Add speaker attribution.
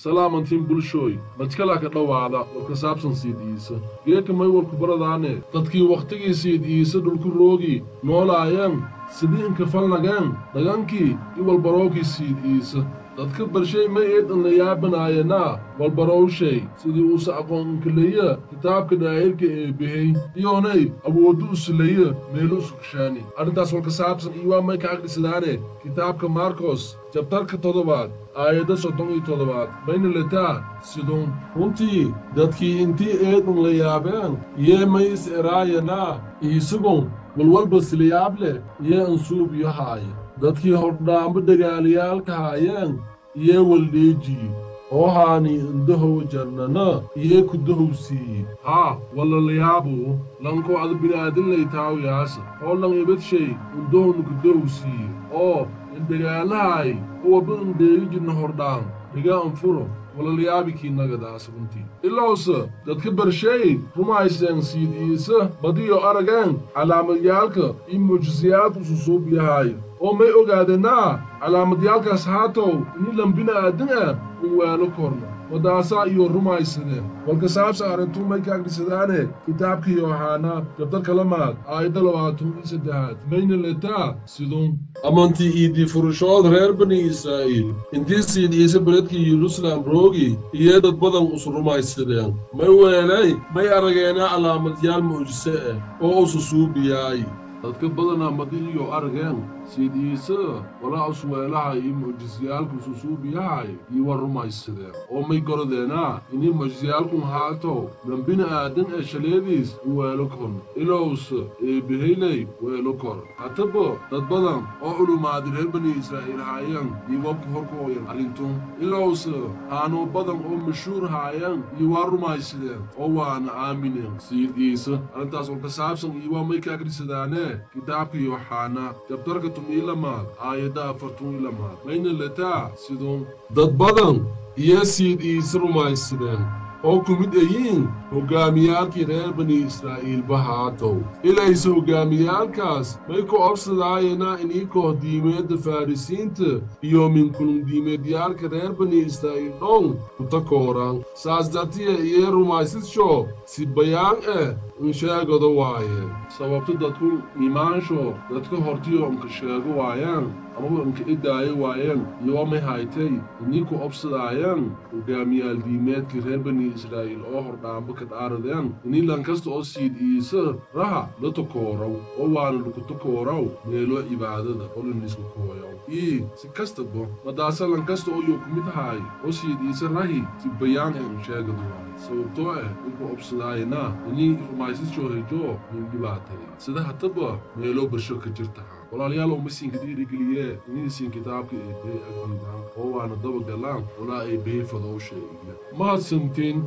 Speaker 1: salaamantiin bulshooy madkala ka dhawaada oo ka saabsan Sayid Ciise geeka may walku baradaane dadkii waqtigii Sayid Ciise dhulku roogi noolaayeen sidii in ka falnagaan dagankii walbarookii Sayid Ciise dadka barshay ma eedan la yaabanaayna walbarowshay sidii uu aqoon kaleeya kitaabka daayirka ee bixay iyoonay awoodu isleeya meelu sukshaani arintaas walka saabsan iyo ma ka aqrisadaane kitaabka Marcos chapterka 7 aayada 37 bayna leetaa sidoo runtii dadkii intii eedan la yaabeen yeemays eraayana isugun walwalba silayaable iyo ansuub yahay dadkii hordhaanba dagaalayaalka haayeen iyo waldheeji oo haani indahow jarnana iyo ku dahowsii wala layaabo lanko ad binaadin leeytaaw yaasa oo lan ibadshay indahow ku dahowsii oo dagaalahay oo badan deejina hordhaan diga anfuro wala layaabiki nagadaas runtii ilaaso dadka barshay rumaysan Sayid Ciise badiyo aragaan calaamadiyaalka iyo muujisayaalku soo biyahay oo may ogaadana calaamadiyaalkaas haatow in lambina aadana waalo korna wadaasa iyo rumaysadeen walka saabsan arintu may ka aqrisadaane kitaabka Yohana chapter lamaad aayada 23 bayna leetaa sidoo amanti idi furushood reer bani Israa'iil intii Sayid Ciise baladkii Jerusalem roogi iyo dad badan u rumaysadeen may weelay may arageena calaamadayaal muujise oo suubiyay dadka badan madiyo arageen Sayid Ciise wala usweelaha iyo muujisayaalku suubiyay iyo rumaysadeen oo may gorodeena inii muujisayaalku haato lambina aadan ee shaleediis weelo kon iloos ee bihaylay weelo kor hataba dad badan oo culumaad reer bani Israa'iil haayeen iyo wabka horkooyan arintun iloos aanu badan oo mashhuur haayeen iyo rumaysadeen oo waan aamineen Sayid Ciise arintaas oo ka saabsan iyo may ka aqrisadaane kitaabka Yohana chapterka 7 aayada 4 bayna leetaa sidoo dad badan iyo Sayid Ciise rumaysadeen oo kumid ayiin hogaamiyaalkii reer bani Israa'iil bahaato ilayso hogaamiyaalkaas may ku obsadaayna inii kooxdiimeedda Farisiinta iyo min kulumdiimeedyaalka reer bani Israa'iil dhow ku takooran saas dartiya iyo rumaysasho si bayaan sheegado waaye sababta dadku iimaansho dadka hortiyo ka sheego waayaan ama inka idaayo waayaan iyo ma haytay inii ku obsadaayaan hogaamiyaal diimeedka reer bani Israa'iil oo hordhaanba ka dhaaradeen inii lankasta oo Sayid Ciise raha la takoorow oo waana lagu takoorow meelo cibaadada oo la nisku kooyo si kastaba madaasa lankasta oo ku mid tahay oo Sayid Ciise rahi si bayaan sheegado sababtoo ku obsadaayna inii rumaysasho hejo min dibaatay sida hataba meelo basho ka jirta walaalayaal oo masiin ka dhiirigeliye inii siin kitaabka ee oo waana daba galaan wala ay beefado sheegay ma santiin